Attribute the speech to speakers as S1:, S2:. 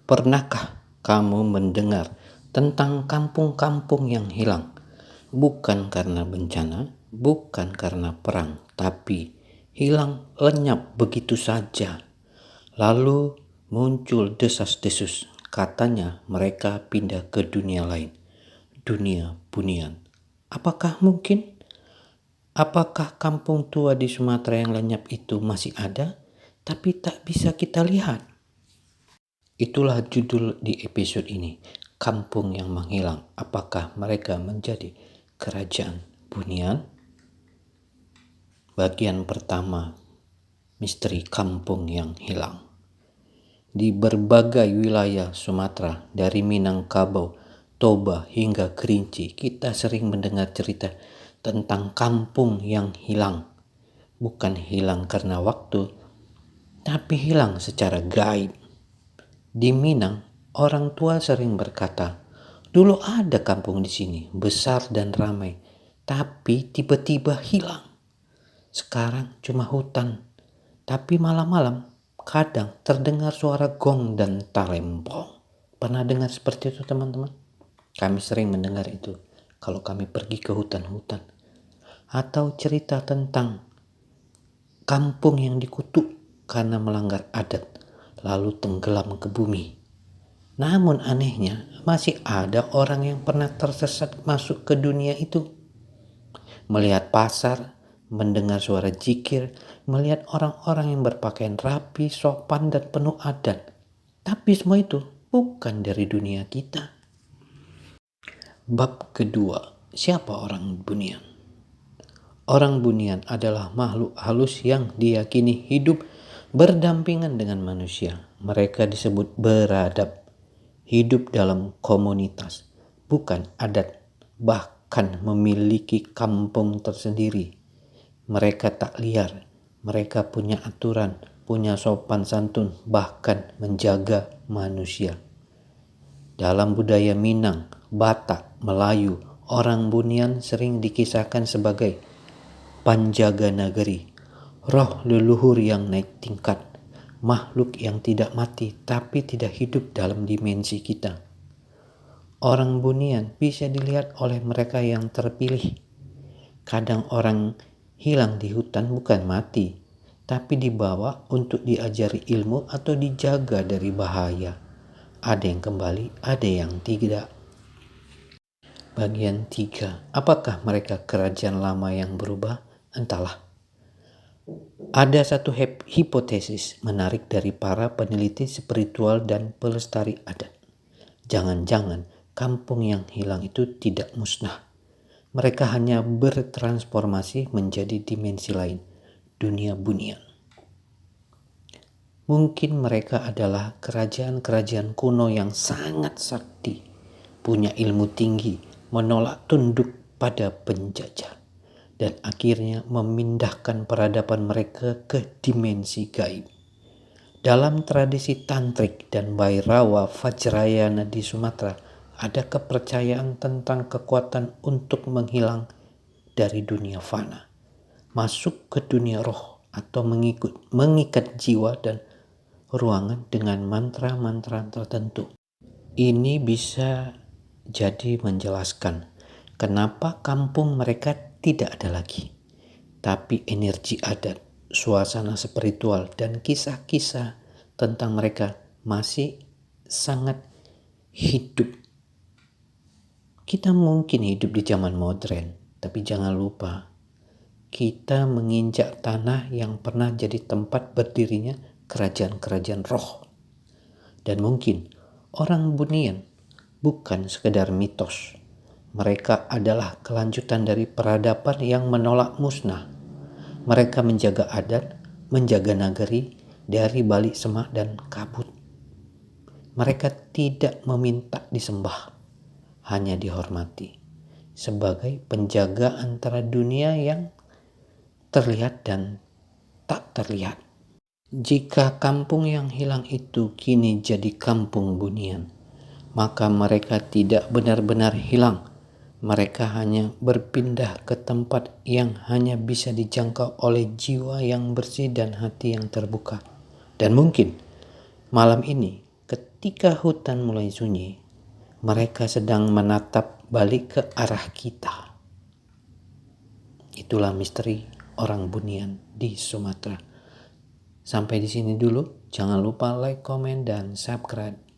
S1: Pernahkah kamu mendengar tentang kampung-kampung yang hilang? Bukan karena bencana, bukan karena perang, tapi hilang lenyap begitu saja. Lalu muncul desas-desus, katanya mereka pindah ke dunia lain, dunia bunian. Apakah mungkin? Apakah kampung tua di Sumatera yang lenyap itu masih ada, tapi tak bisa kita lihat? Itulah judul di episode ini, Kampung yang Menghilang. Apakah mereka menjadi kerajaan bunian? Bagian pertama, misteri kampung yang hilang. Di berbagai wilayah Sumatera, dari Minangkabau, Toba hingga Kerinci, kita sering mendengar cerita tentang kampung yang hilang. Bukan hilang karena waktu, tapi hilang secara gaib. Di Minang, orang tua sering berkata, dulu ada kampung di sini, besar dan ramai, tapi tiba-tiba hilang. Sekarang cuma hutan, tapi malam-malam kadang terdengar suara gong dan talempong. Pernah dengar seperti itu, teman-teman? Kami sering mendengar itu kalau kami pergi ke hutan-hutan. Atau cerita tentang kampung yang dikutuk karena melanggar adat, lalu tenggelam ke bumi. Namun anehnya, masih ada orang yang pernah tersesat masuk ke dunia itu. Melihat pasar, mendengar suara zikir, melihat orang-orang yang berpakaian rapi, sopan, dan penuh adat. Tapi semua itu bukan dari dunia kita. Bab kedua, siapa orang bunian? Orang bunian adalah makhluk halus yang diyakini hidup berdampingan dengan manusia. Mereka disebut beradab, hidup dalam komunitas, bukan adat, bahkan memiliki kampung tersendiri. Mereka tak liar, mereka punya aturan, punya sopan santun, bahkan menjaga manusia. Dalam budaya Minang, Batak, Melayu, orang bunian sering dikisahkan sebagai penjaga nagari, roh leluhur yang naik tingkat, makhluk yang tidak mati tapi tidak hidup dalam dimensi kita. Orang bunian bisa dilihat oleh mereka yang terpilih. Kadang orang hilang di hutan bukan mati, tapi dibawa untuk diajari ilmu atau dijaga dari bahaya. Ada yang kembali, ada yang tidak. Bagian 3. Apakah mereka kerajaan lama yang berubah? Entahlah. Ada satu hipotesis menarik dari para peneliti spiritual dan pelestari adat. Jangan-jangan kampung yang hilang itu tidak musnah. Mereka hanya bertransformasi menjadi dimensi lain, dunia bunian. Mungkin mereka adalah kerajaan-kerajaan kuno yang sangat sakti, punya ilmu tinggi, menolak tunduk pada penjajah, dan akhirnya memindahkan peradaban mereka ke dimensi gaib. Dalam tradisi tantrik dan Bhairawa Vajrayana di Sumatera, ada kepercayaan tentang kekuatan untuk menghilang dari dunia fana, masuk ke dunia roh, atau mengikat jiwa dan ruangan dengan mantra-mantra tertentu. Ini bisa jadi menjelaskan kenapa kampung mereka tidak ada lagi, tapi energi adat, suasana spiritual, dan kisah-kisah tentang mereka masih sangat hidup. Kita mungkin hidup di zaman modern, tapi jangan lupa kita menginjak tanah yang pernah jadi tempat berdirinya kerajaan-kerajaan roh. Dan mungkin orang bunian bukan sekedar mitos. Mereka adalah kelanjutan dari peradaban yang menolak musnah. Mereka menjaga adat, menjaga nagari dari balik semak dan kabut. Mereka tidak meminta disembah, hanya dihormati sebagai penjaga antara dunia yang terlihat dan tak terlihat. Jika kampung yang hilang itu kini jadi kampung bunian, maka mereka tidak benar-benar hilang. Mereka hanya berpindah ke tempat yang hanya bisa dijangkau oleh jiwa yang bersih dan hati yang terbuka. Dan mungkin malam ini ketika hutan mulai sunyi, mereka sedang menatap balik ke arah kita. Itulah misteri orang Bunian di Sumatera. Sampai di sini dulu. Jangan lupa like, komen, dan subscribe